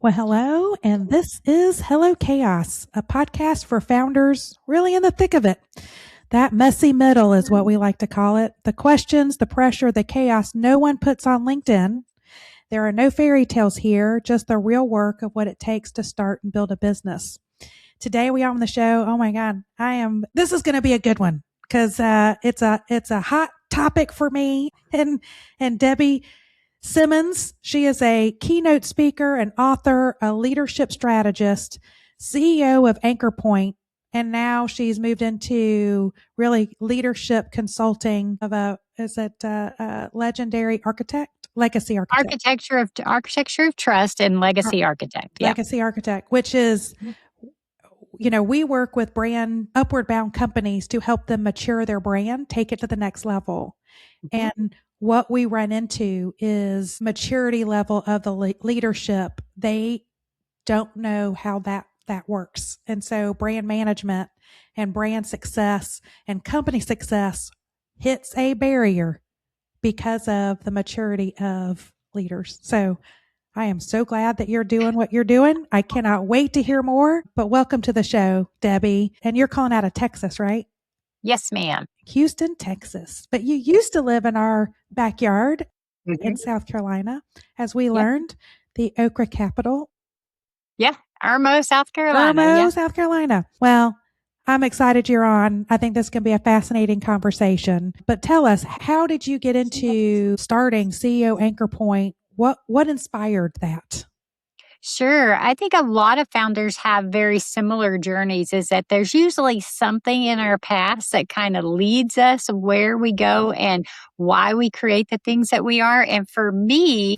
Well, hello, and this is Hello Chaos, a podcast for founders really in the thick of it. That messy middle is what we like to call it. The questions, the pressure, the chaos no one puts on LinkedIn. There are no fairy tales here, just the real work of what it takes to start and build a business. Today we are on the show. Oh my God, this is going to be a good one because it's a hot topic for me and Debbie Simmons. She is a keynote speaker, an author, a leadership strategist, CEO of AnchorPoint, and now she's moved into really leadership consulting of a legendary legacy architect. Architecture of trust and legacy architect. Yeah. Legacy architect, which is, we work with upward bound companies to help them mature their brand, take it to the next level. Mm-hmm. And what we run into is maturity level of the leadership. They don't know how that works. And so brand management and brand success and company success hits a barrier because of the maturity of leaders. So I am so glad that you're doing what you're doing. I cannot wait to hear more, but welcome to the show, Debbie. And you're calling out of Texas, right? Yes, ma'am. Houston, Texas. But you used to live in our backyard in South Carolina, as we learned, the okra capital. Yeah, Irmo, South Carolina. South Carolina. Well, I'm excited you're on. I think this can be a fascinating conversation. But tell us, how did you get into starting CEO AnchorPoint? What inspired that? Sure. I think a lot of founders have very similar journeys, is that there's usually something in our past that kind of leads us where we go and why we create the things that we are. And for me,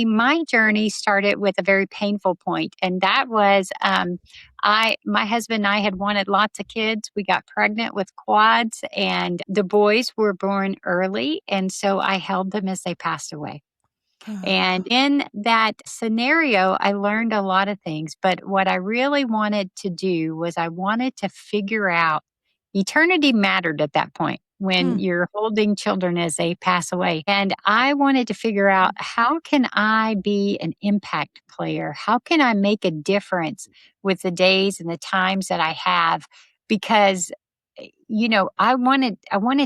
my journey started with a very painful point. And that was, my husband and I had wanted lots of kids. We got pregnant with quads and the boys were born early. And so I held them as they passed away. And in that scenario, I learned a lot of things. But what I really wanted to do was I wanted to figure out, eternity mattered at that point when you're holding children as they pass away. And I wanted to figure out, how can I be an impact player? How can I make a difference with the days and the times that I have? Because I wanted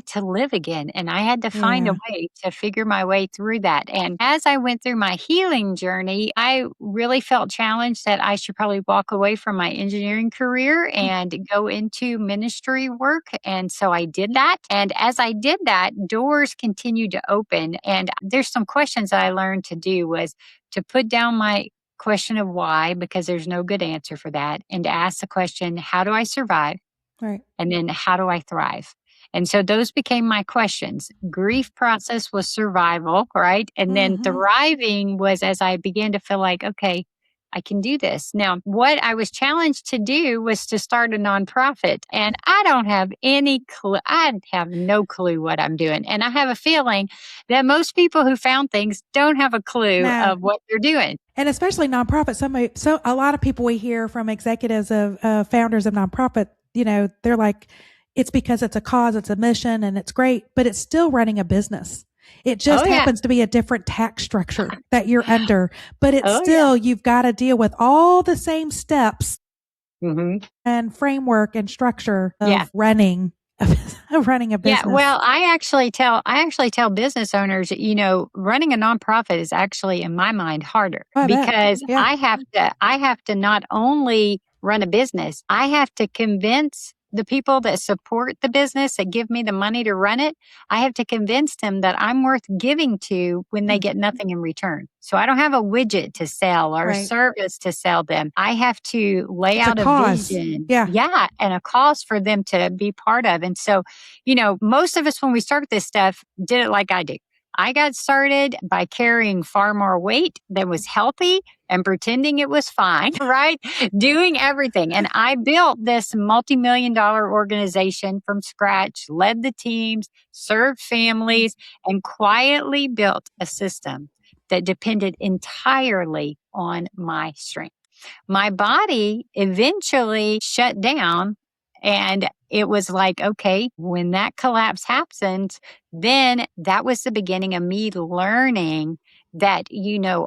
to live again, and I had to find a way to figure my way through that. And as I went through my healing journey, I really felt challenged that I should probably walk away from my engineering career and go into ministry work. And so I did that. And as I did that, doors continued to open. And there's some questions that I learned to do was to put down my question of why, because there's no good answer for that, and to ask the question, how do I survive? Right. And then how do I thrive? And so those became my questions. Grief process was survival, right? And then thriving was as I began to feel like, okay, I can do this. Now, what I was challenged to do was to start a nonprofit. And I don't have any clue. I have no clue what I'm doing. And I have a feeling that most people who found things don't have a clue of what they're doing. And especially nonprofits. So a lot of people we hear from executives of founders of nonprofit, they're like, it's because it's a cause, it's a mission, and it's great, but it's still running a business. It just happens to be a different tax structure that you're under, but it's still, you've got to deal with all the same steps and framework and structure of running a business. Yeah, well, I actually tell business owners, running a nonprofit is actually, in my mind, harder because I have to not only run a business, I have to convince the people that support the business, that give me the money to run it. I have to convince them that I'm worth giving to when they get nothing in return. So I don't have a widget to sell or a service to sell them. I have to lay out a vision. Yeah. And a cause for them to be part of. And so, most of us, when we start this stuff, did it like I do. I got started by carrying far more weight than was healthy and pretending it was fine, right? Doing everything. And I built this multi-million-dollar organization from scratch, led the teams, served families, and quietly built a system that depended entirely on my strength. My body eventually shut down. And it was like, okay, when that collapse happens, then that was the beginning of me learning that,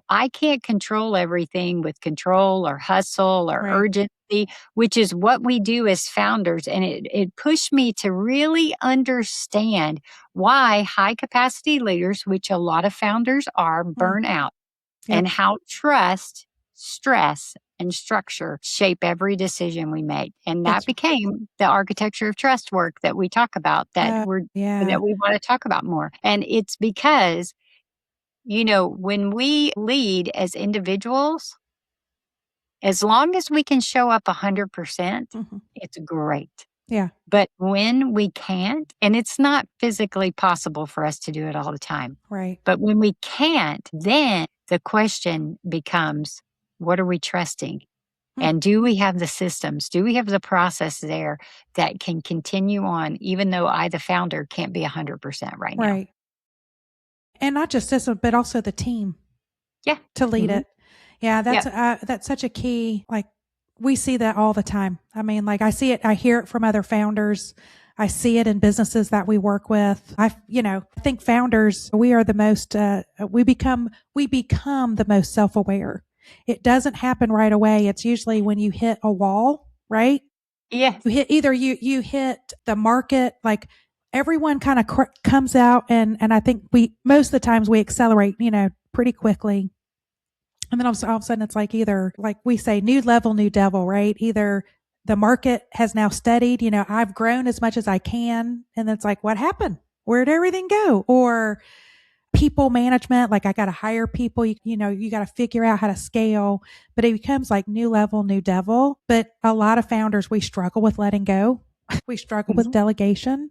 I can't control everything with control or hustle or Right. urgency, which is what we do as founders. And it pushed me to really understand why high capacity leaders, which a lot of founders are, Mm. burn out, Yep. and how trust, stress, and structure shape every decision we make. And that It's became the architecture of trust work that we talk about, yeah. that we want to talk about more. And it's because, when we lead as individuals, as long as we can show up 100%, Mhm. it's great. Yeah. But when we can't, and it's not physically possible for us to do it all the time, Right. but when we can't, then the question becomes, what are we trusting? Mm. And do we have the systems? Do we have the process there that can continue on, even though I, the founder, can't be 100% right now? Right. And not just this, but also the team Yeah. to lead Hmm. it. Yeah, Yeah. that's such a key. Like we see that all the time. I mean, like I see it, I hear it from other founders. I see it in businesses that we work with. I think founders, we are the most, we become the most self-aware. It doesn't happen right away. It's usually when you hit a wall, right? Yes. You hit the market, like everyone kind of comes out and I think most of the times we accelerate, pretty quickly. And then all of a sudden it's like either like we say new level, new devil, right? Either the market has now steadied, I've grown as much as I can. And then it's like, what happened? Where'd everything go? Or people management, like I got to hire people, you got to figure out how to scale, but it becomes like new level, new devil. But a lot of founders, we struggle with letting go. We struggle with Hmm. delegation.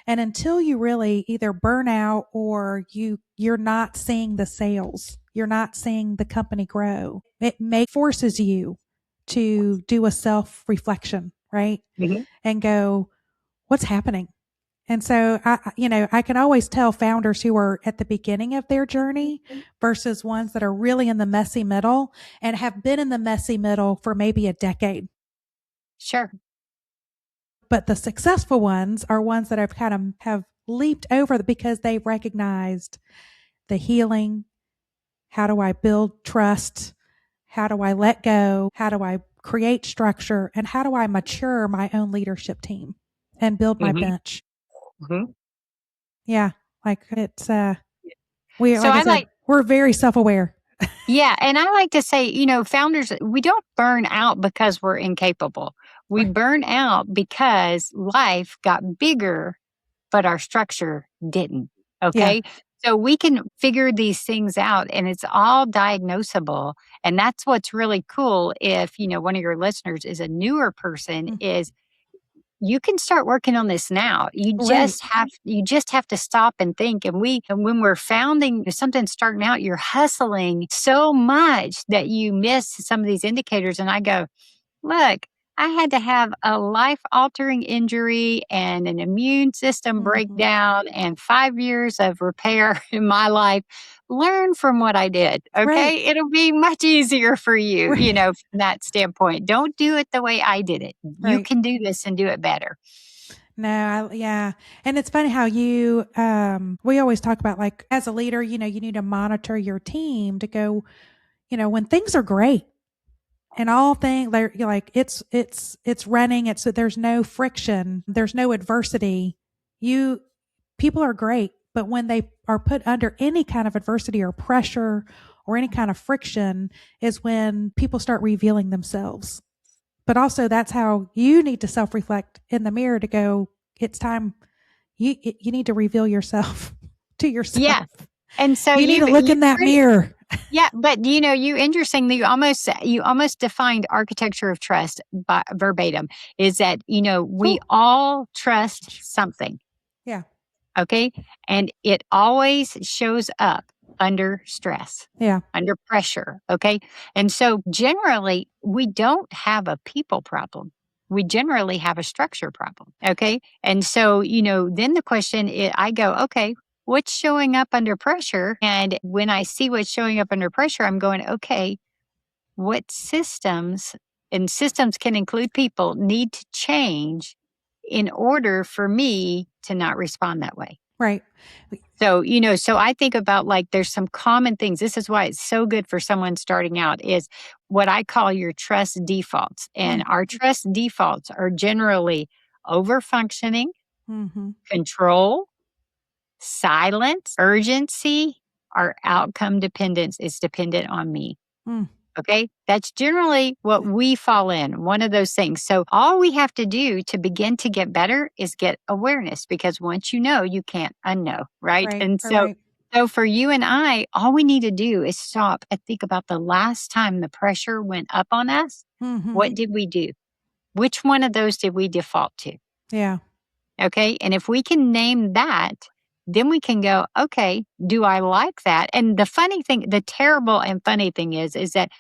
And until you really either burn out or you're not seeing the sales, you're not seeing the company grow, it forces you to do a self reflection, right? Hmm. And go, what's happening? And so I can always tell founders who are at the beginning of their journey versus ones that are really in the messy middle and have been in the messy middle for maybe a decade. Sure. But the successful ones are ones that have leaped over because they've recognized the healing. How do I build trust? How do I let go? How do I create structure? And how do I mature my own leadership team and build my Hmm. bench? Hmm. Yeah. Like it's, So like I I said, like, we're very self aware. yeah. And I like to say, founders, we don't burn out because we're incapable. We Right. burn out because life got bigger, but our structure didn't. Yeah. Okay. So we can figure these things out and it's all diagnosable. And that's what's really cool if, one of your listeners is a newer person, Mm. is you can start working on this now. Right. You just have to stop and think. And when we're founding something starting out, you're hustling so much that you miss some of these indicators. And I go, look, I had to have a life altering injury and an immune system Mm-hmm. breakdown and 5 years of repair in my life. Learn from what I did. Right. Okay. It'll be much easier for you, Right. from that standpoint. Don't do it the way I did it. You Right. can do this and do it better. No, yeah. And it's funny how we always talk about like as a leader, you need to monitor your team to go, when things are great and all things like it's running, there's no friction, there's no adversity. You, people are great, but when they are put under any kind of adversity or pressure or any kind of friction is when people start revealing themselves. But also that's how you need to self-reflect in the mirror to go, it's time you need to reveal yourself to yourself. Yeah. And so You need to look you in that pretty, mirror. yeah, but you interesting that you almost defined architecture of trust by verbatim, is that, we Oh, all trust something. yeah. Okay. And it always shows up under stress, Yeah. under pressure. Okay. And so generally, we don't have a people problem. We generally have a structure problem. Okay. And so, then the question is, I go, okay, what's showing up under pressure? And when I see what's showing up under pressure, I'm going, okay, what systems, and systems can include people, need to change in order for me to not respond that way? Right. So, so I think about like there's some common things. This is why it's so good for someone starting out is what I call your trust defaults. And Mm. our trust defaults are generally over functioning, Mm-hmm. control, silence, urgency, or outcome dependence is dependent on me. Mm. Okay. That's generally what we fall in, one of those things. So, all we have to do to begin to get better is get awareness because once you know, you can't unknow. Right. Right. And Right. so for you and I, all we need to do is stop and think about the last time the pressure went up on us. Mm-hmm. What did we do? Which one of those did we default to? Yeah. Okay. And if we can name that, then we can go, okay, do I like that? And the funny thing, the terrible and funny thing is that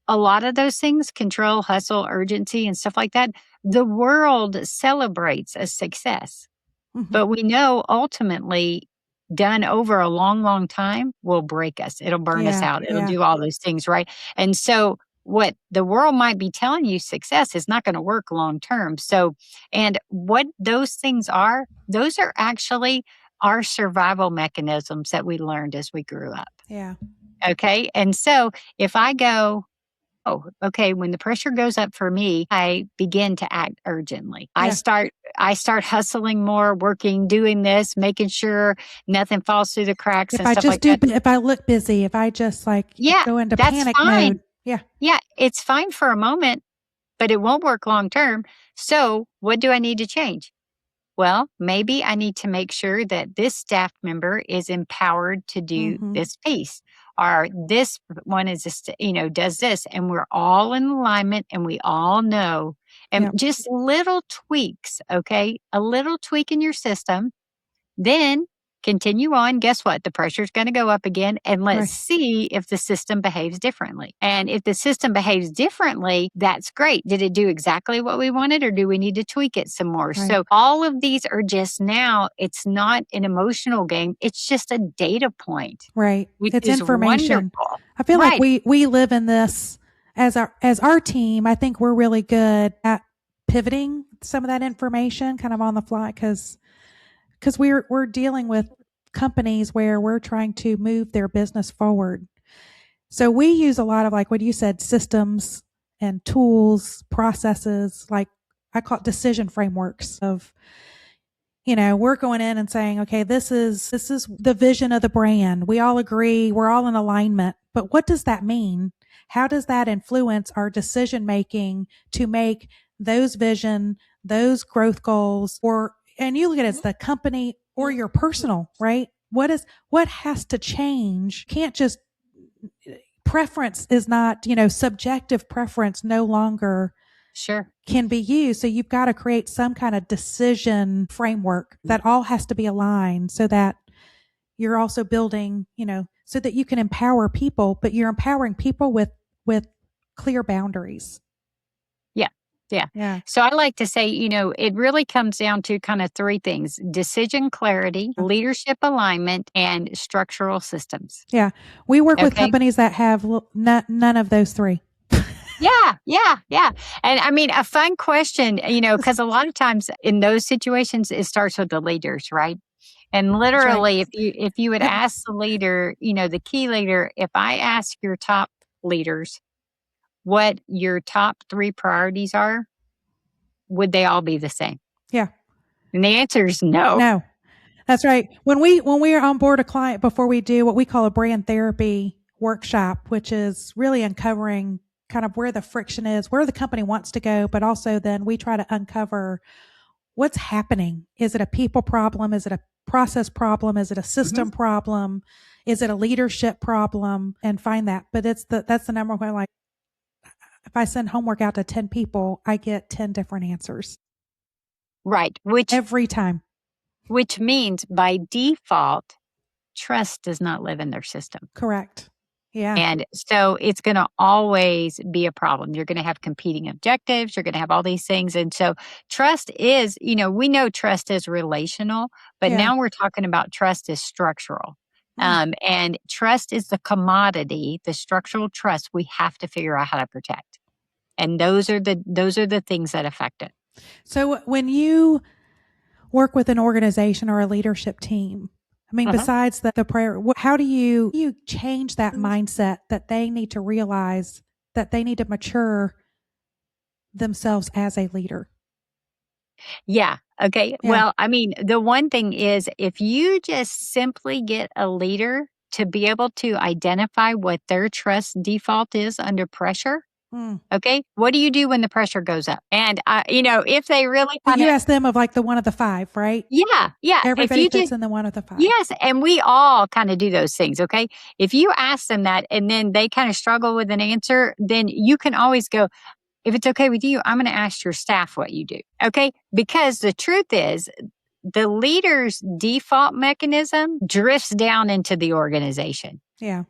a lot of those things, control, hustle, urgency, and stuff like that, the world celebrates a success. Mm-hmm. But we know ultimately, done over a long, long time, will break us. It'll burn us Yeah. out. It'll Yeah. do all those things, right? And so, what the world might be telling you success is not going to work long term. So, and what those things are, those are actually our survival mechanisms that we learned as we grew up. Yeah. Okay. And so, if I go, oh, okay. When the pressure goes up for me, I begin to act urgently. Yeah. I start hustling more, working, doing this, making sure nothing falls through the cracks and stuff like that. If I look busy, if I just like Yeah, go into that's panic mode. fine. Yeah. Yeah, it's fine for a moment, but it won't work long term. So, what do I need to change? Well, maybe I need to make sure that this staff member is empowered to do Mm-hmm. this piece, or this one is just, does this, and we're all in alignment and we all know. And Yeah. just little tweaks, okay? A little tweak in your system, then continue on. Guess what? The pressure is going to go up again. And let's Right. see if the system behaves differently. And if the system behaves differently, that's great. Did it do exactly what we wanted or do we need to tweak it some more? Right. So all of these are just now, it's not an emotional game. It's just a data point, Right. which It's is information. wonderful. I feel like Right. we live in this as our team. I think we're really good at pivoting some of that information kind of on the fly because we're dealing with companies where we're trying to move their business forward. So we use a lot of, like what you said, systems and tools, processes, like I call it decision frameworks of, we're going in and saying, okay, this is the vision of the brand. We all agree, we're all in alignment. But what does that mean? How does that influence our decision making to make those vision, those growth goals, and you look at it as the company or your personal, right? What has to change? Can't just preference is not, subjective preference no longer Sure. can be used. So you've got to create some kind of decision framework that all has to be aligned so that you're also building, so that you can empower people, but you're empowering people with clear boundaries. Yeah. Yeah. Yeah. So I like to say, it really comes down to kind of three things: decision clarity, leadership alignment, and structural systems. Yeah. We work with Okay. companies that have none of those three. Yeah. And I mean, a fun question, because a lot of times in those situations, it starts with the leaders, right? And That's right. literally, if you would ask the leader, the key leader, if I ask your top leaders what your top three priorities are, would they all be the same? Yeah. And the answer is no. No. That's right. When we are on board a client, before we do what we call a brand therapy workshop, which is really uncovering kind of where the friction is, where the company wants to go, but also then we try to uncover what's happening. Is it a people problem? Is it a process problem? Is it a system problem? Is it a leadership problem? And find that. But that's the number one. Like, if I send homework out to 10 people, I get 10 different answers. Right. Every time. Which means by default, trust does not live in their system. Correct. Yeah. And so it's going to always be a problem. You're going to have competing objectives. You're going to have all these things. And so trust is, we know trust is relational, but now we're talking about trust is structural. And trust is the commodity, the structural trust we have to figure out how to protect. And those are the things that affect it. So work with an organization or a leadership team? I mean, besides the prayer, how do you change that mindset that they need to realize that they need to mature themselves as a leader? Yeah. Okay. Yeah. Well, I mean, the one thing is if you just simply get a leader to be able to identify what their trust default is under pressure. Mm. Okay. What do you do when the pressure goes up? And, if they really But kind you of, asked them of like the one of the five, right? yeah, yeah. If Everybody you fits just, in the one of the five. yes. And we all kind of do those things. Okay. If you ask them that and then they kind of struggle with an answer, then you can always go, if it's okay with you, I'm going to ask your staff what you do. Okay. Because the truth is, the leader's default mechanism drifts down into the organization. Yeah.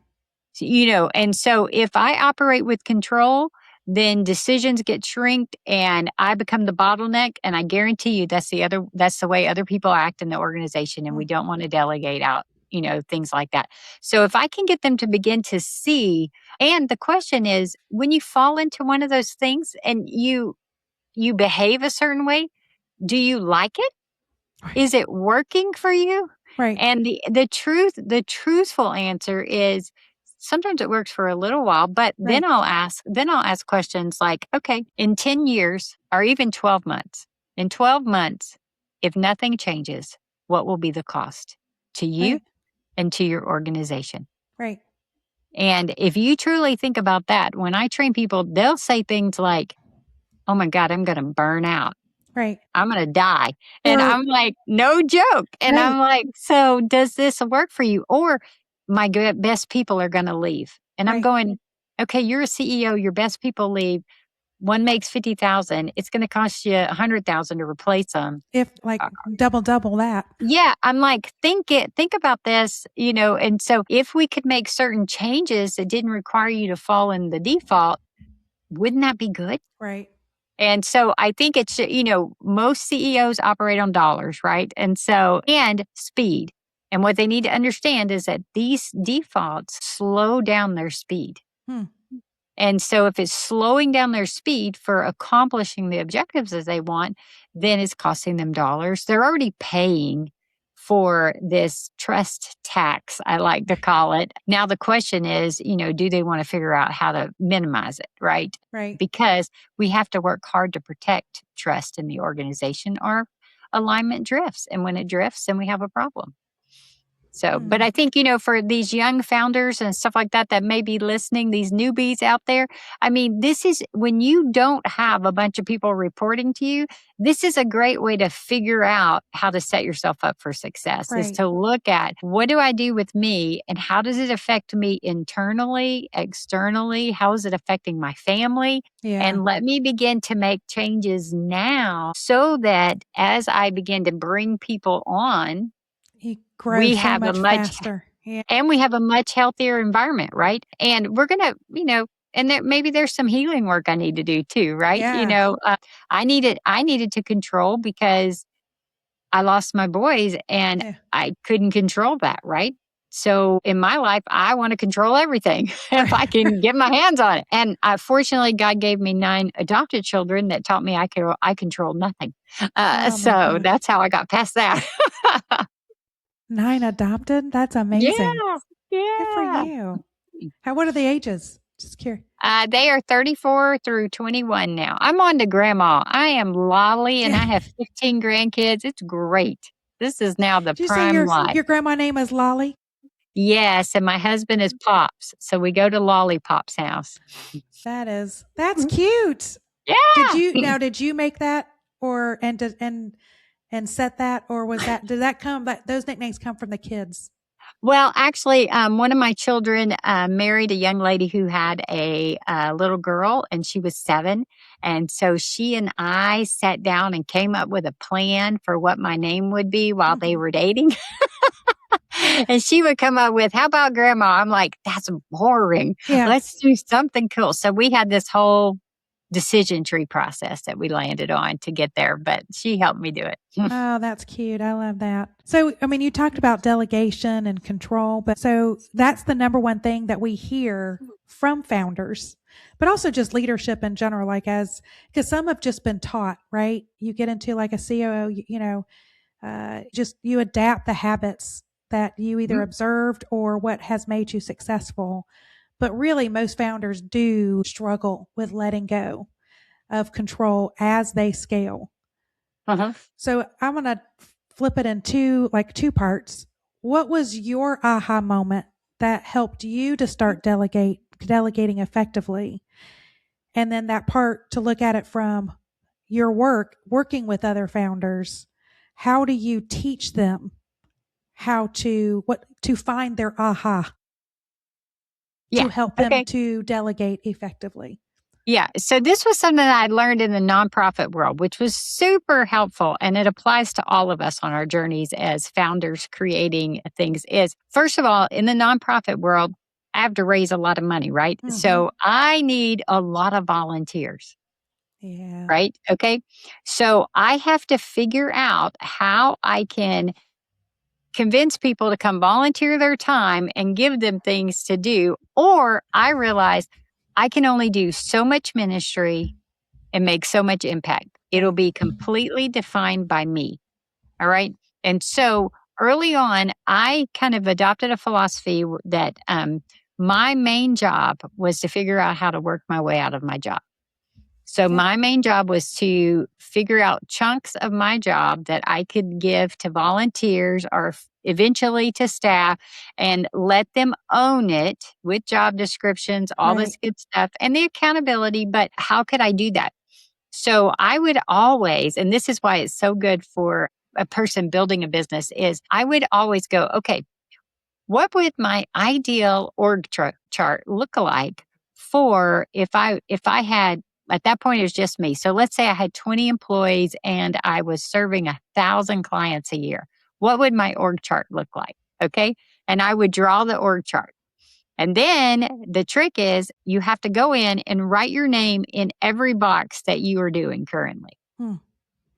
And so if I operate with control, then decisions get shrinked and I become the bottleneck. And I guarantee you that's the way other people act in the organization. And we don't want to delegate out, things like that. So if I can get them to begin to see, and the question is, when you fall into one of those things and you behave a certain way, do you like it? Right. Is it working for you? Right. And the truthful answer is sometimes it works for a little while, but Right. then I'll ask questions like, okay, in 10 years or even 12 months, in 12 months, if nothing changes, what will be the cost to you Right. and to your organization? Right. And if you truly think about that, when I train people, they'll say things like, oh my God, I'm going to burn out. Right. I'm going to die. And Or I'm like, no joke. And right. I'm like, so does this work for you? Or my best people are going to leave. And I'm Right. going, okay, you're a CEO, your best people leave. One makes 50,000. It's going to cost you 100,000 to replace them. If like double that. Yeah, I'm like, think about this, and so if we could make certain changes that didn't require you to fall in the default, wouldn't that be good? Right. And so I think it's, most CEOs operate on dollars, right? And speed. And what they need to understand is that these defaults slow down their speed. Hmm. And so if it's slowing down their speed for accomplishing the objectives as they want, then it's costing them dollars. They're already paying for this trust tax, I like to call it. Now the question is, do they want to figure out how to minimize it, right? Right. Because we have to work hard to protect trust in the organization or alignment drifts. And when it drifts, then we have a problem. So, but I think, for these young founders and stuff like that may be listening, these newbies out there, I mean, this is when you don't have a bunch of people reporting to you, this is a great way to figure out how to set yourself up for success, is to look at what do I do with me and how does it affect me internally, externally? How is it affecting my family? Yeah. And let me begin to make changes now so that as I begin to bring people on, He grows we so have much faster. Yeah. and we have a much healthier environment, right? And we're gonna, and maybe there's some healing work I need to do too, right? Yeah. I needed to control because I lost my boys and Yeah. I couldn't control that, right? So in my life, I want to control everything if I can get my hands on it. And fortunately, God gave me 9 adopted children that taught me I controlled nothing. Oh So my gosh. that's how I got past that. 9 adopted? That's amazing. Yeah, Good for yeah. you. What are the ages? Just curious. They are 34 through 21 now. I'm on to grandma. I am Lolly and I have 15 grandkids. It's great. This is now the Did you say prime life. your grandma name is Lolly? Yes, and my husband is Pops. So we go to Lollipop's house. That's cute. Yeah. Did you make that or and set that, or did that come, those nicknames come from the kids? Well, actually, one of my children married a young lady who had a little girl, and she was 7. And so she and I sat down and came up with a plan for what my name would be while they were dating. And she would come up with, how about grandma? I'm like, that's boring. Yeah. Let's do something cool. So we had this whole decision tree process that we landed on to get there, but she helped me do it. Oh, that's cute. I love that. So, I mean, you talked about delegation and control, but so that's the number one thing that we hear from founders, but also just leadership in general, because some have just been taught, right? You get into like a COO, just you adapt the habits that you either observed or what has made you successful. But really, most founders do struggle with letting go of control as they scale. So I'm going to flip it in two parts. What was your aha moment that helped you to start delegating effectively? And then that part to look at it from your working with other founders. How do you teach them how to find their aha to help them to delegate effectively? Yeah. So this was something that I learned in the nonprofit world, which was super helpful. And it applies to all of us on our journeys as founders creating things is, first of all, in the nonprofit world, I have to raise a lot of money, right? Mm-hmm. So I need a lot of volunteers. Yeah. Right. Okay. So I have to figure out how I can convince people to come volunteer their time and give them things to do. Or I realize I can only do so much ministry and make so much impact. It'll be completely defined by me. All right. And so early on, I kind of adopted a philosophy that my main job was to figure out how to work my way out of my job. So my main job was to figure out chunks of my job that I could give to volunteers or eventually to staff and let them own it with job descriptions, all this good stuff and the accountability. But how could I do that? So I would always, and this is why it's so good for a person building a business, is I would always go, okay, what would my ideal org chart look like for if I had, at that point it was just me. So let's say I had 20 employees and I was serving 1,000 clients a year. What would my org chart look like? Okay. And I would draw the org chart. And then the trick is you have to go in and write your name in every box that you are doing currently.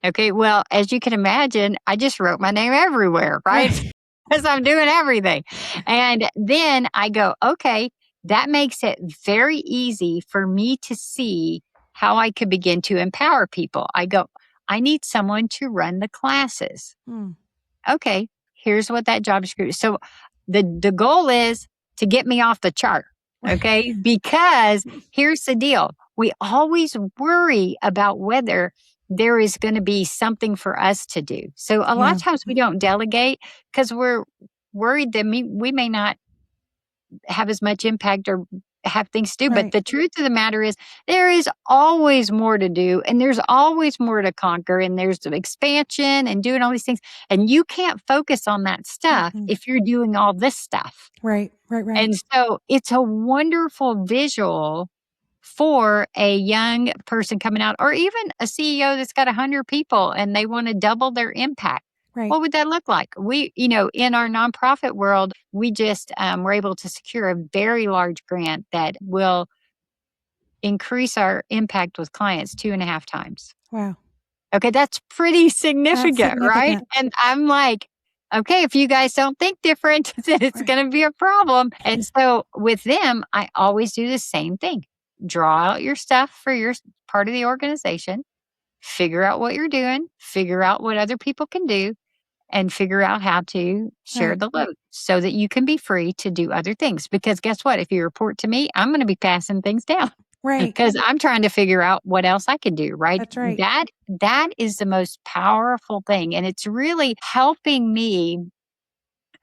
Okay. Well, as you can imagine, I just wrote my name everywhere, right? Because I'm doing everything. And then I go, okay, that makes it very easy for me to see how I could begin to empower people. I go, I need someone to run the classes. Okay, here's what that job description. So the goal is to get me off the chart. Okay, because here's the deal. We always worry about whether there is going to be something for us to do. So a lot of times we don't delegate because we're worried that we may not have as much impact or have things to do. But the truth of the matter is there is always more to do and there's always more to conquer and there's expansion and doing all these things. And you can't focus on that stuff if you're doing all this stuff. Right. And so it's a wonderful visual for a young person coming out or even a CEO that's got 100 people and they want to double their impact. What would that look like? We, in our nonprofit world, we just were able to secure a very large grant that will increase our impact with clients 2.5 times. Wow. Okay, that's pretty significant, right? And I'm like, okay, if you guys don't think different, then it's going to be a problem. And so with them, I always do the same thing. Draw out your stuff for your part of the organization, figure out what you're doing, figure out what other people can do, and figure out how to share the load so that you can be free to do other things. Because guess what? If you report to me, I'm going to be passing things down. Because I'm trying to figure out what else I can do, right? That's right. That is the most powerful thing. And it's really helping me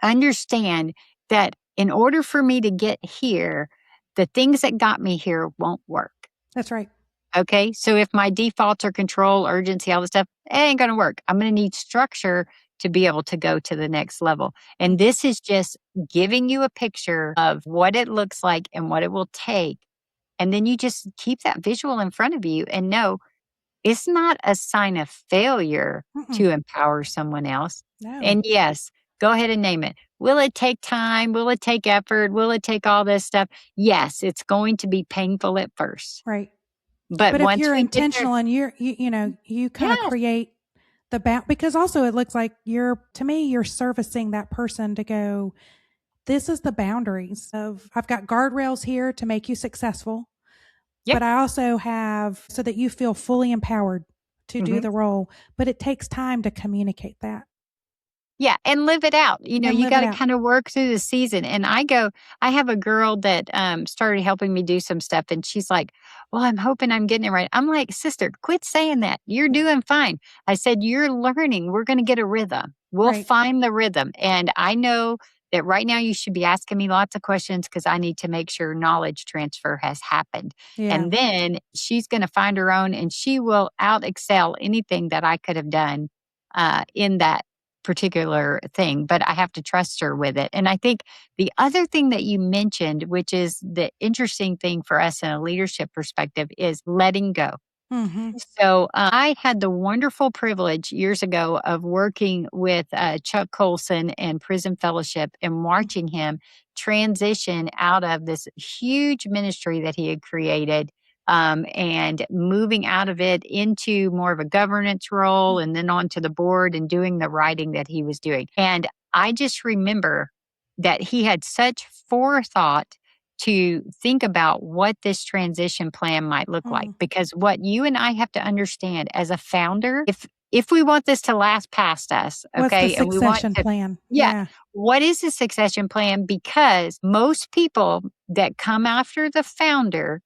understand that in order for me to get here, the things that got me here won't work. That's right. Okay. So if my defaults are control, urgency, all this stuff, it ain't going to work. I'm going to need structure to be able to go to the next level. And this is just giving you a picture of what it looks like and what it will take. And then you just keep that visual in front of you and know it's not a sign of failure to empower someone else. No. And yes, go ahead and name it. Will it take time? Will it take effort? Will it take all this stuff? Yes, it's going to be painful at first. Right. But if once you're we intentional and you kind of create the because also it looks like you're servicing that person to go, this is the boundaries of, I've got guardrails here to make you successful. But I also have so that you feel fully empowered to do the role. But it takes time to communicate that. Yeah, and live it out. You know, and you live it gotta out. kinda work through the season, and I have a girl that, started helping me do some stuff, and she's like, "Well, I'm hoping I'm getting it right." I'm like, "Sister, quit saying that. You're Yeah, doing fine." I said, "You're learning. We're gonna get a rhythm. We'll right. find the rhythm, and I know that right now you should be asking me lots of questions because I need to make sure knowledge transfer has happened." Yeah. And then she's gonna find her own, and she will out excel anything that I could have done, in that particular thing, but I have to trust her with it. And I think the other thing that you mentioned, which is the interesting thing for us in a leadership perspective, is letting go. Mhm. So I had the wonderful privilege years ago of working with Chuck Colson and Prison Fellowship and watching him transition out of this huge ministry that he had created, and moving out of it into more of a governance role and then onto the board and doing the writing that he was doing. And I just remember that he had such forethought to think about what this transition plan might look like, Mm. because what you and I have to understand as a founder, if we want this to last past us, What's the okay, and we want succession to, plan? yeah, Yeah. what is the succession plan? Because most people that come after the founder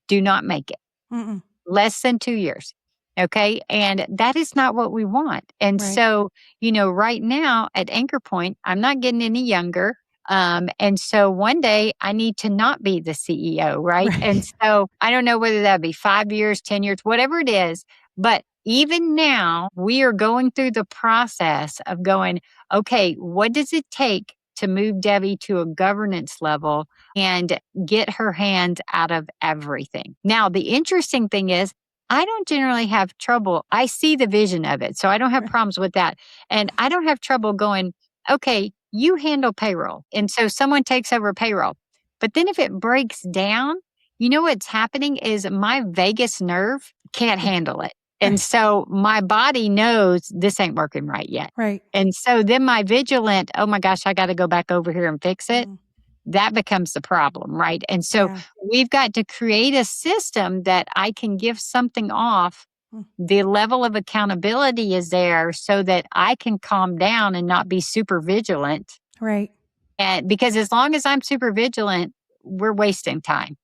do not make it. Mm-mm. Less than 2 years. Okay. And that is not what we want. And Right. so, right now at Anchor Point, I'm not getting any younger. And so one day I need to not be the CEO, right? And Right. so I don't know whether that be 5 years, 10 years, whatever it is. But even now, we are going through the process of going, okay, what does it take to move Debbie to a governance level and get her hands out of everything? Now, the interesting thing is, I don't generally have trouble. I see the vision of it. So I don't have Right. problems with that. And I don't have trouble going, okay, you handle payroll. And so someone takes over payroll. But then if it breaks down, what's happening is my vagus nerve can't Yeah. handle it. And Right. so my body knows this ain't working right yet. Right. And so then my vigilant, oh my gosh, I got to go back over here and fix it, Mm. that becomes the problem, right? And so Yeah. we've got to create a system that I can give something off. Mm. The level of accountability is there so that I can calm down and not be super vigilant. Right. And because as long as I'm super vigilant, we're wasting time.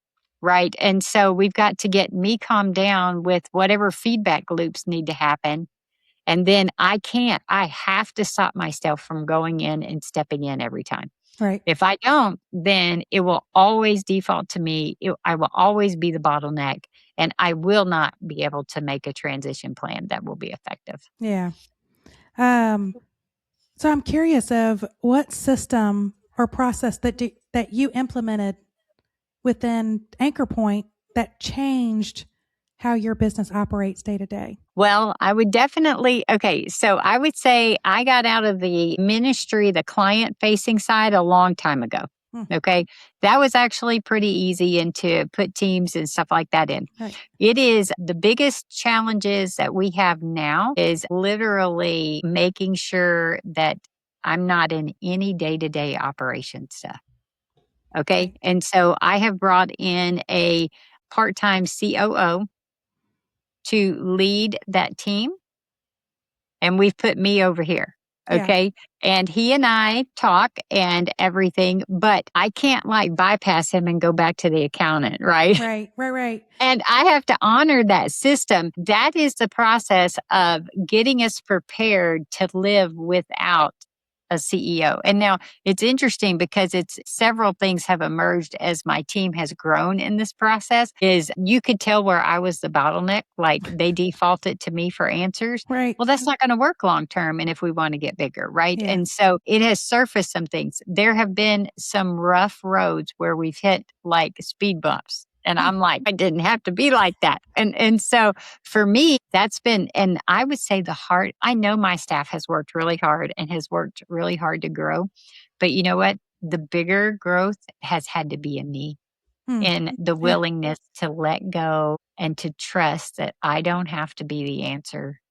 Right. And so we've got to get me calmed down with whatever feedback loops need to happen. And then I have to stop myself from going in and stepping in every time. Right. If I don't, then it will always default to me. I will always be the bottleneck, and I will not be able to make a transition plan that will be effective. Yeah. Um, so I'm curious of what system or process that you implemented within Anchor Point that changed how your business operates day to day. Well, I would definitely, okay, so I would say I got out of the ministry, the client facing side a long time ago. Hmm. Okay. That was actually pretty easy and to put teams and stuff like that in. Right. It is the biggest challenges that we have now is literally making sure that I'm not in any day to day operation stuff. Okay. Right. And so I have brought in a part time COO to lead that team, and we've put me over here. Yeah. Okay. And he and I talk and everything, but I can't like bypass him and go back to the accountant, right? Right. Right. Right. And I have to honor that system. That is the process of getting us prepared to live without a CEO. And now it's interesting because it's several things have emerged as my team has grown in this process is you could tell where I was the bottleneck, like they defaulted to me for answers. Right. Well, that's not going to work long term. And if we want to get bigger, right? Yeah. And so it has surfaced some things. There have been some rough roads where we've hit like speed bumps. And Hmm. I'm like, I didn't have to be like that. And so for me, that's been, and I would say I know my staff has worked really hard and has worked really hard to grow. But you know what? The bigger growth has had to be in me, Hmm. in the Yeah. willingness to let go and to trust that I don't have to be the answer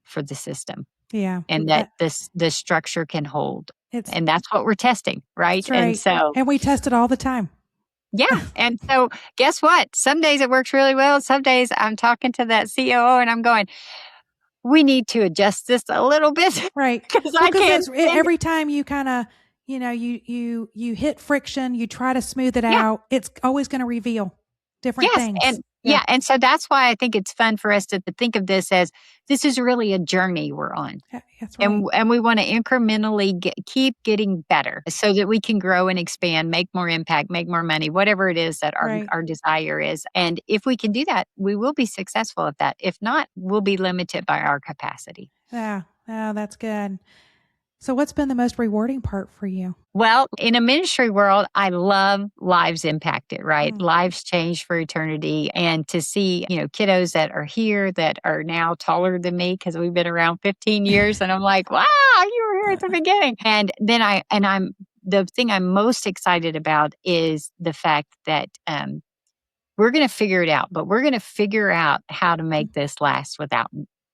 for the system Yeah. and that the structure can hold. It's And that's what we're testing, right? that's And right. so And we test it all the time. yeah. And so guess what? Some days it works really well. Some days I'm talking to that COO and I'm going, we need to adjust this a little bit Right. because Well, I because can't it's stand it. every time you kind of, you hit friction, you try to smooth it Yeah. out. It's always going to reveal different Yes, things. and Yeah. yeah, and so that's why I think it's fun for us to think of this as this is really a journey we're on. That's right. And we wanna incrementally keep getting better so that we can grow and expand, make more impact, make more money, whatever it is that Right. our desire is. And if we can do that, we will be successful at that. If not, we'll be limited by our capacity. Yeah. Oh, that's good. So, what's been the most rewarding part for you? Well, in a ministry world, I love lives impacted, right? Mm. Lives changed for eternity. And to see, kiddos that are here that are now taller than me because we've been around 15 years. And I'm like, wow, you were here at the beginning. And then the thing I'm most excited about is the fact that we're going to figure it out, but we're going to figure out how to Mm. make this last without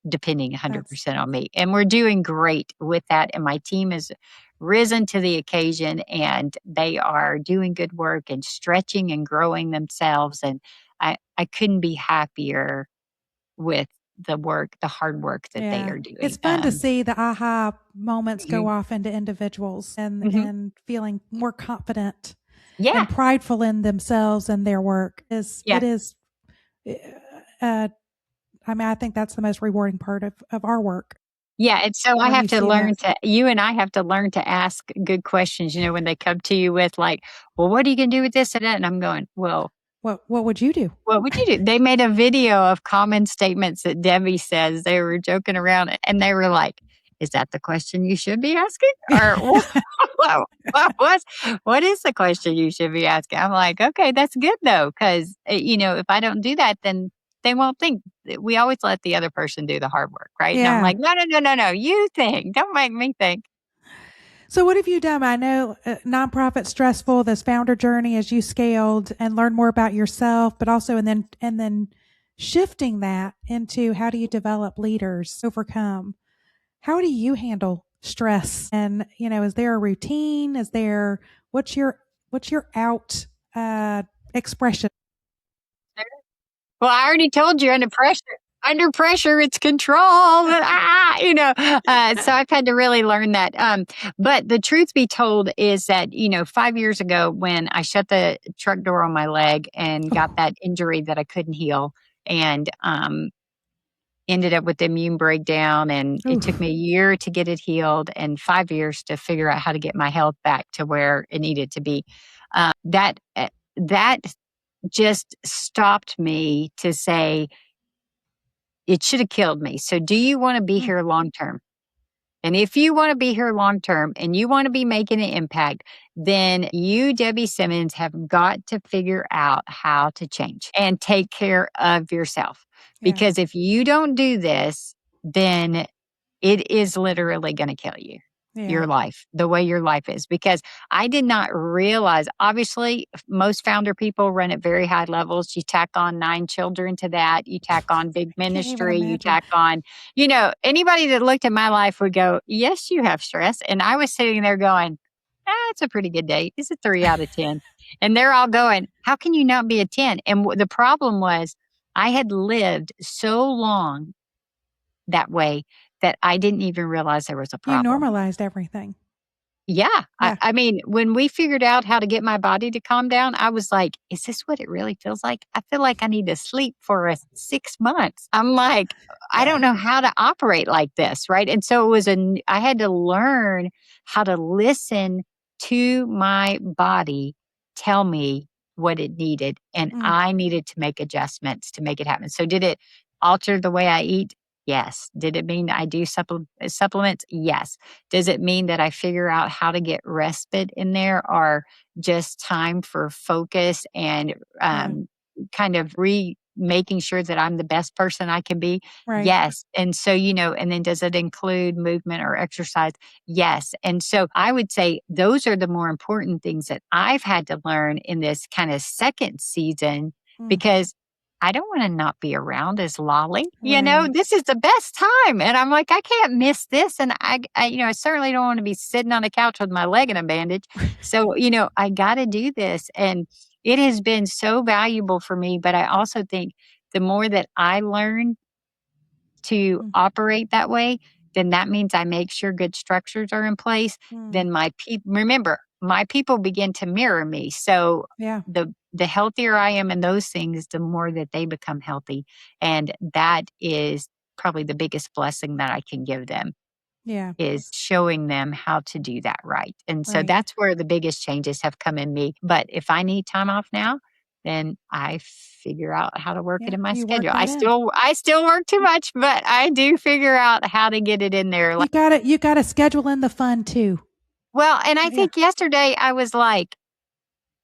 depending That's 100% on me. And we're doing great with that. And my team has risen to the occasion and they are doing good work and stretching and growing themselves. And I couldn't be happier with the hard work that they Yeah. are It's doing. fun to see the aha moments go Mhm, off into individuals mhm. and feeling more confident Yeah, and prideful in themselves and their work. Is yeah. it is uh I mean, I think that's the most rewarding part of our work Yeah, and so when you see that. you and I have to learn to ask good questions, when they come to you with like, "Well, what are you gonna do with this and that?" And I'm going, "Well, What would you do? what would you do?" They made a video of common statements that Debbie says. They were joking around and they were like, "Is that the question you should be asking?" Or what what is the question you should be asking? I'm like, "Okay, that's good though, because if I don't do that, then they won't think." We always let the other person do the hard work, right? And I'm Yeah. like, "No, no, no, no, no, you think. Don't make me think." So what have you done? I know nonprofit stressful, this founder journey as you scaled and learn more about yourself, but also and then shifting that into how do you develop leaders, overcome. How do you handle stress? And is there a routine? Is there what's your out expression? Well, I already told you under pressure, it's control. So I've had to really learn that. But the truth be told is that, 5 years ago when I shut the truck door on my leg and got Oh, that injury that I couldn't heal and ended up with immune breakdown. And it took oof. me a year to get it healed and 5 years to figure out how to get my health back to where it needed to be. That just stopped me to say, it should have killed me. So, do you want to be Mm, here long term? And if you want to be here long term and you want to be making an impact, then you, Debbie Simmons, have got to figure out how to change and take care of yourself. yeah. Because if you don't do this, then it is literally gonna kill you, Yeah. your life, the way your life is, because I did not realize obviously, most founder people run at very high levels. You tack on 9 children to that, you tack on big I can't even ministry, you imagine. tack on anybody that looked at my life would go, "Yes, you have stress," and I was sitting there going, it's a pretty good day. It's a 3 out of 10." And they're all going, "How can you not be a 10?" And the problem was I had lived so long that way that I didn't even realize there was a You problem. normalized everything. Yeah. I, Yeah. I mean, when we figured out how to get my body to calm down, I was like, is this what it really feels like? I feel like I need to sleep for 6 months. I'm like, I don't know how to operate like this. Right. And so I had to learn how to listen to my body tell me what it needed. And Mm, I needed to make adjustments to make it happen. So did it alter the way I eat? Yes. Did it mean I do supplements? Yes. Does it mean that I figure out how to get respite in there or just time for focus and yeah. kind of making sure that I'm the best person I can be? Right. Yes. And so, and then does it include movement or exercise? Yes. And so I would say those are the more important things that I've had to learn in this kind of second season Mm, because I don't want to not be around as Lolly. right. This is the best time. And I'm like, I can't miss this. And I certainly don't want to be sitting on the couch with my leg in a bandage. So, I got to do this. And it has been so valuable for me. But I also think the more that I learn to operate that way, then that means I make sure good structures are in place. Then remember, my people begin to mirror me. So Yeah. the healthier I am in those things, the more that they become healthy. And that is probably the biggest blessing that I can give them, Yeah. is showing them how to do that right. And so Right. that's where the biggest changes have come in me. But if I need time off now, then I figure out how to work it Yeah. in my You work schedule. that in. I still work too much, but I do figure out how to get it in there. Like, You gotta schedule in the fun too. well, and I Yeah. think yesterday I was like,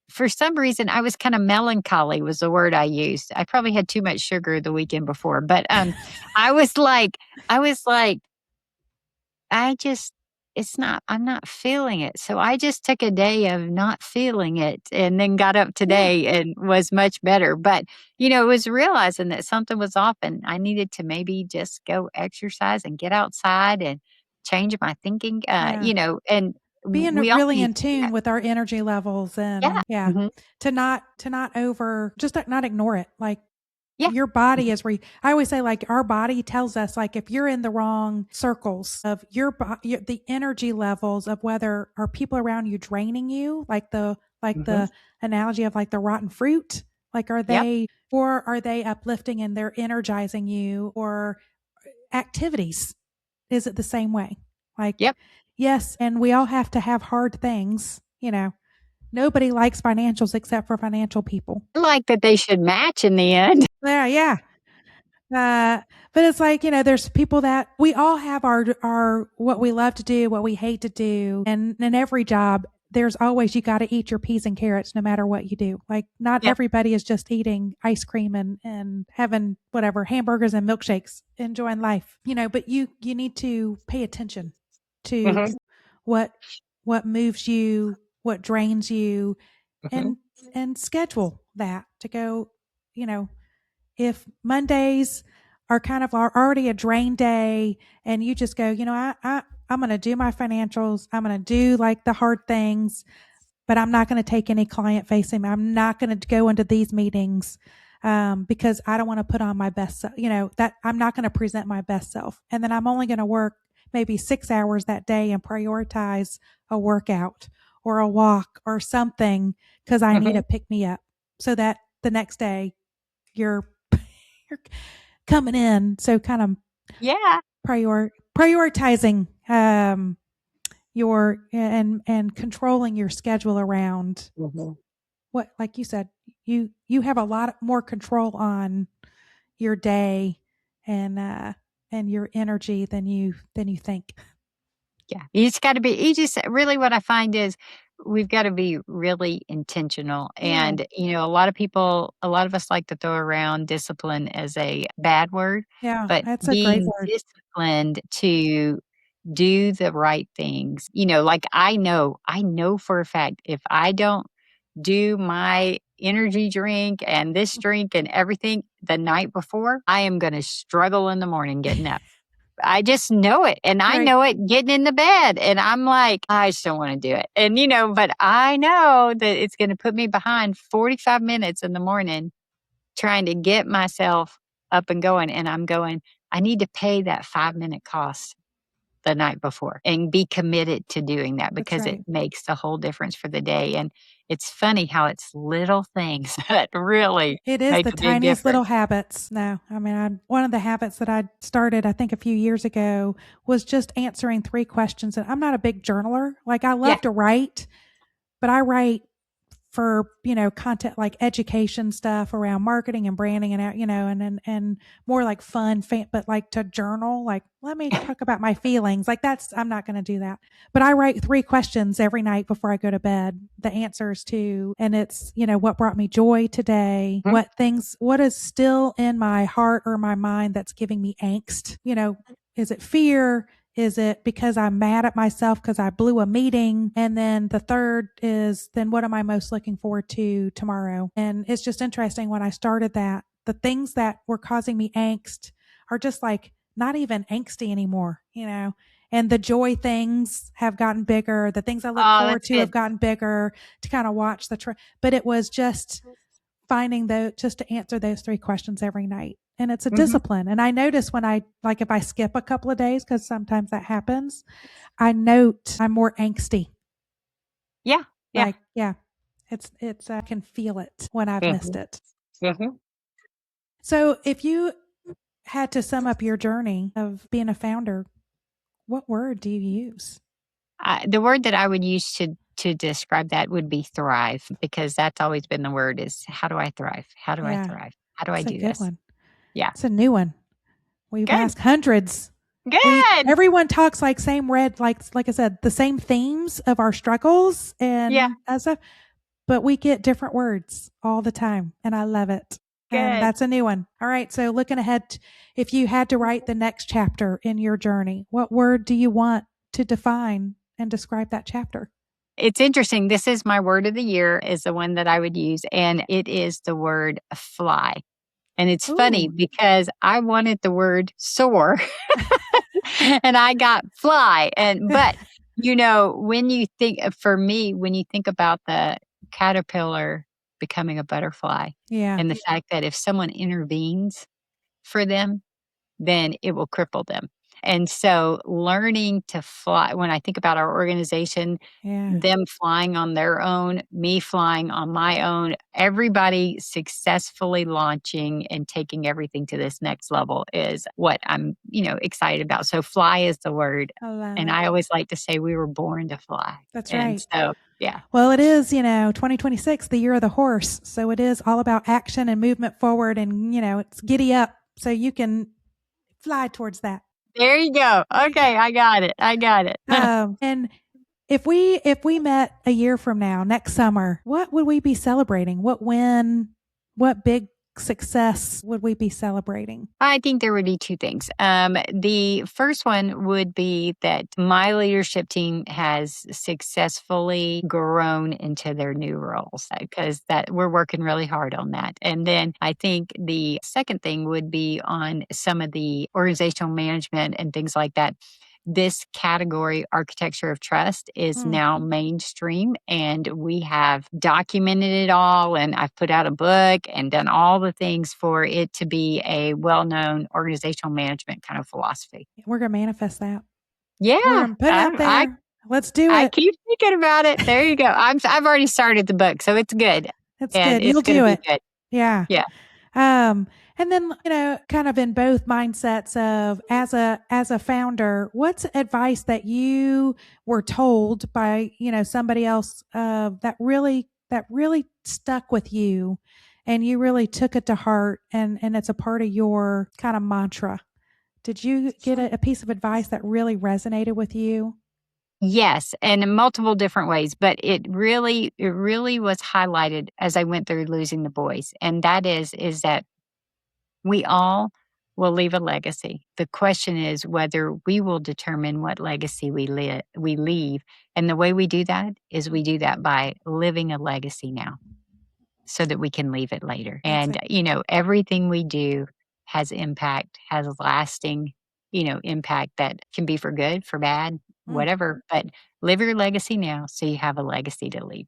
for some reason, I was kind of melancholy was the word I used. I probably had too much sugar the weekend before, but I was like, I was like, I just, it's not, I'm not feeling it. So I just took a day of not feeling it and then got up Yeah. today and was much better. But, it was realizing that something was off and I needed to maybe just go exercise and get outside and change my thinking, Yeah. and Being we all really need in to do tune that. with our energy levels Yeah. and yeah, Mhm. to not just not ignore it. Like Yeah. your body Mhm. is I always say, like, our body tells us, like, if you're in the wrong circles of the energy levels of whether are people around you draining you, like Mhm. the analogy of like the rotten fruit, like, Yep. are they uplifting and they're energizing you, or activities? Is it the same way? Like, Yep. yes, and we all have to have hard things, Nobody likes financials except for financial people. Like that they should match in the end. Yeah, yeah. But it's like, there's people that we all have our what we love to do, what we hate to do. And in every job, there's always, you got to eat your peas and carrots no matter what you do. Like, not Yep. everybody is just eating ice cream and having whatever hamburgers and milkshakes, enjoying life, but you need to pay attention to Mhm. what what moves you, what drains you, Mhm. and schedule that to go, you know, if Mondays are kind of already a drain day, and you just go, I'm going to do my financials. I'm going to do like the hard things, but I'm not going to take any client facing. I'm not going to go into these meetings because I don't want to put on my best self, that I'm not going to present my best self. And then I'm only going to work maybe 6 hours that day and prioritize a workout or a walk or something because I need Mhm. to pick me up so that the next day you're you're coming in. So kind of Yeah. prioritizing your and controlling your schedule around Mhm. what, like you said, you have a lot more control on your day and your energy than you think. Yeah. You just gotta be you just really what I find is we've gotta be really intentional. Yeah. And, a lot of us like to throw around discipline as a bad word, Yeah, but that's a great being word. disciplined to do the right things. Like I know for a fact if I don't do my energy drink and this drink and everything the night before, I am gonna struggle in the morning getting up. I just know it, and I Right. know it getting in the bed, and I'm like, "I just don't wanna do it." And, but I know that it's gonna put me behind 45 minutes in the morning trying to get myself up and going, and I'm going, "I need to pay that 5-minute cost the night before and be committed to doing that That's because it right. makes the whole difference for the day." And it's funny how it's little things that really It is make the a big tiniest little difference. habits. No, I mean, one of the habits that I started, I think, a few years ago was just answering 3 questions. And I'm not a big journaler. Like, I Yeah. love to write, but I write for, content like education stuff around marketing and branding and, and more like fun, but like to journal, like, let me talk about my feelings. Like, I'm not going to do that. But I write 3 questions every night before I go to bed, the answers to, and it's, what brought me joy today? Mhm. What is still in my heart or my mind that's giving me angst? Is it fear? Is it because I'm mad at myself because I blew a meeting? And then the third is, then what am I most looking forward to tomorrow? And it's just interesting, when I started that, the things that were causing me angst are just like not even angsty anymore, and the joy things have gotten bigger. The things I look Oh, forward that's to have good. gotten bigger to kind of watch but it was just finding just to answer those 3 questions every night. and it's a Mhm. discipline. And I notice when if I skip a couple of days, because sometimes that happens, I note I'm more angsty. Yeah. Yeah. Like, yeah, I can feel it when I've missed Mhm. it. Mhm. So if you had to sum up your journey of being a founder, what word do you use? The word that I would use to describe that would be thrive, because that's always been the word is, how do I thrive? How do I Yeah, thrive? How do I it's a do good this? one. Yeah. It's a new one. We've Good. asked hundreds. Good. Everyone talks like same red, like I said, the same themes of our struggles Yeah. and stuff, but we get different words all the time, and I love it. And Good. that's a new one. All right. So looking ahead, if you had to write the next chapter in your journey, what word do you want to define and describe that chapter? It's interesting. This is my word of the year, is the one that I would use, and it is the word fly. And it's funny Ooh. because I wanted the word soar and I got fly. But when you think, for me, when you think about the caterpillar becoming a butterfly, Yeah. and the fact that if someone intervenes for them, then it will cripple them. And so learning to fly, when I think about our organization, Yeah. them flying on their own, me flying on my own, everybody successfully launching and taking everything to this next level is what I'm, excited about. So fly is the word. I love And it. I always like to say we were born to fly. That's And right. so, yeah. Well, it is, 2026, the year of the horse. So it is all about action and movement forward, and, it's giddy up so you can fly towards that. There you go. There you go. Okay, I got it. I got it. And if we met a year from now, next summer, what would we be celebrating? What win? What big success would we be celebrating? I think there would be two things. The first one would be that my leadership team has successfully grown into their new roles, because that we're working really hard on that. And then I think the second thing would be on some of the organizational management and things like that. This category, architecture of trust, is Mm, now mainstream, and we have documented it all. And I've put out a book and done all the things for it to be a well known organizational management kind of philosophy. we're going to manifest that. Yeah, We're going to put it I, out I, there. Let's do I it. keep thinking about it. There you go. I've already started the book, so it's good, It's and good. it's You'll going to do be it. good. Yeah. Yeah. And then, kind of in both mindsets of as a founder, what's advice that you were told by, somebody else that really stuck with you and you really took it to heart and it's a part of your kind of mantra. Did you get a piece of advice that really resonated with you? Yes, and in multiple different ways, but it really was highlighted as I went through losing the boys, and that is that we all will leave a legacy. The question is whether we will determine what legacy we leave, and the way we do that is we do that by living a legacy now, so that we can leave it later. That's And it. everything we do has impact, has lasting, impact that can be for good, for bad, Mm, whatever. But live your legacy now, so you have a legacy to leave.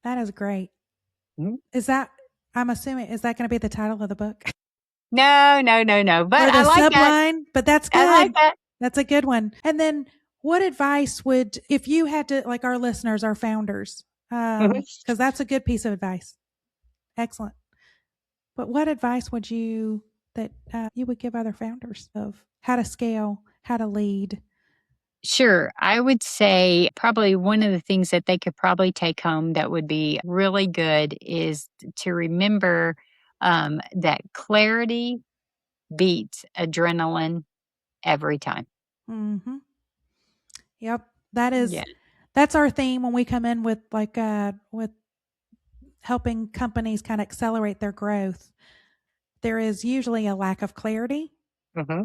that is great. Mhm. Is that I'm assuming is that going to be the title of the book? No, no, no, no. But Or the I like that. subline, but that's I like good. that. That's a good one. And then what advice would if you had to like our listeners, our founders, Mhm. because that's a good piece of advice. Excellent. But what advice would you would give other founders of how to scale, how to lead? Sure. I would say probably one of the things that they could probably take home that would be really good is to remember that clarity beats adrenaline every time. Mm-hmm. Yep. That Yeah. is that's our theme when we come in with with helping companies kind of accelerate their growth. There is usually a lack of clarity Hmm.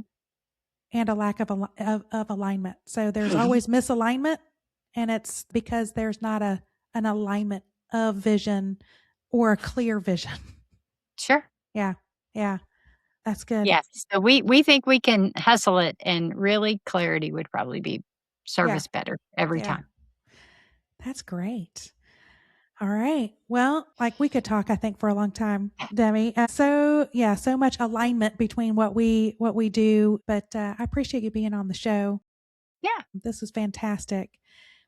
and a lack of alignment. So there's always misalignment, and it's because there's not an alignment of vision or a clear vision. Sure. Yeah, yeah, that's good. Yes. So we think we can hustle it, and really clarity would probably be Yeah, service better every yeah, time. that's great. All right. Well, like we could talk, I think, for a long time, Demi. So much alignment between what we do. But I appreciate you being on the show. Yeah. This is fantastic.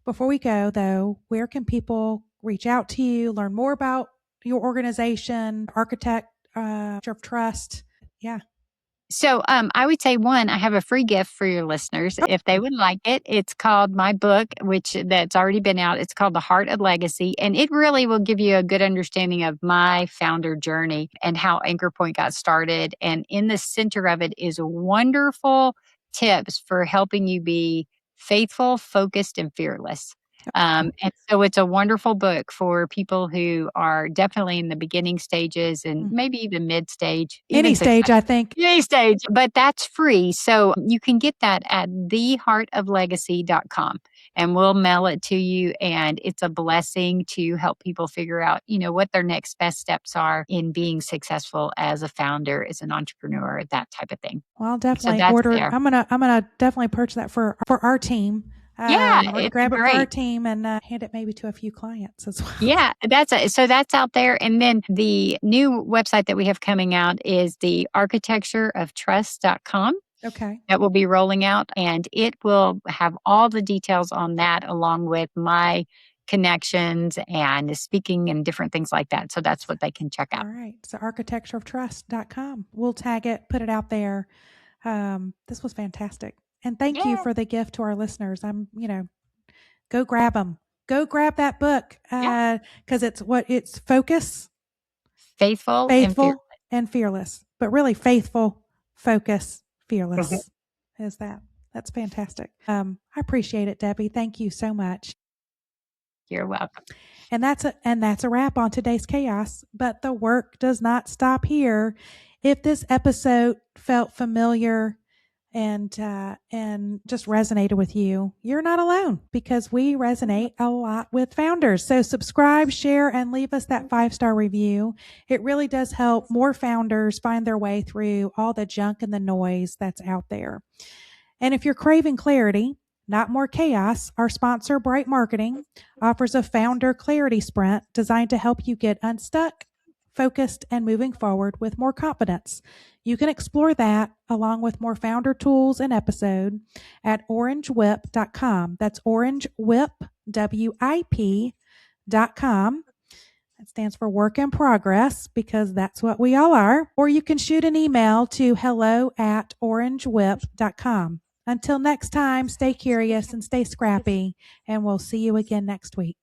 Before we go, though, where can people reach out to you, learn more about your organization, Architect of Trust? Yeah. So I would say one, I have a free gift for your listeners if they would like it. It's called my book, which that's already been out. It's called The Heart of Legacy, and it really will give you a good understanding of my founder journey and how AnchorPoint got started. And in the center of it is wonderful tips for helping you be faithful, focused, and fearless. And so it's a wonderful book for people who are definitely in the beginning stages and maybe even mid stage, Any even stage, I think. any stage, but that's free. So you can get that at theheartoflegacy.com and we'll mail it to you. And it's a blessing to help people figure out, what their next best steps are in being successful as a founder, as an entrepreneur, that type of thing. Well, I'll So definitely that's order. there. I'm gonna definitely purchase that for our team. Yeah, Or it's grab it for our great. team and hand it maybe to a few clients as well. Yeah, so that's out there. And then the new website that we have coming out is the architectureoftrust.com. Okay. That will be rolling out, and it will have all the details on that along with my connections and speaking and different things like that. So that's what they can check out. All right. So architectureoftrust.com. We'll tag it, put it out there. This was fantastic. And thank you Yeah. for the gift to our listeners. Go grab them. Go grab that book. Because it's focus, Faithful and fearless. faithful, and fearless. But really faithful, focus, fearless. Is that? That's fantastic. I appreciate it, Debbie. Thank you so much. You're welcome. And that's a wrap on today's chaos. But the work does not stop here. If this episode felt familiar and just resonated with you, you're not alone because we resonate a lot with founders. So subscribe, share, and leave us that 5-star review. It really does help more founders find their way through all the junk and the noise that's out there. And if you're craving clarity, not more chaos, our sponsor, Bright Marketing, offers a founder clarity sprint designed to help you get unstuck, focused, and moving forward with more confidence. You can explore that along with more founder tools and episode at orangewhip.com. That's orangewhip, WIP.com. That stands for work in progress because that's what we all are. Or you can shoot an email to hello@orangewhip.com. Until next time, stay curious and stay scrappy, and we'll see you again next week.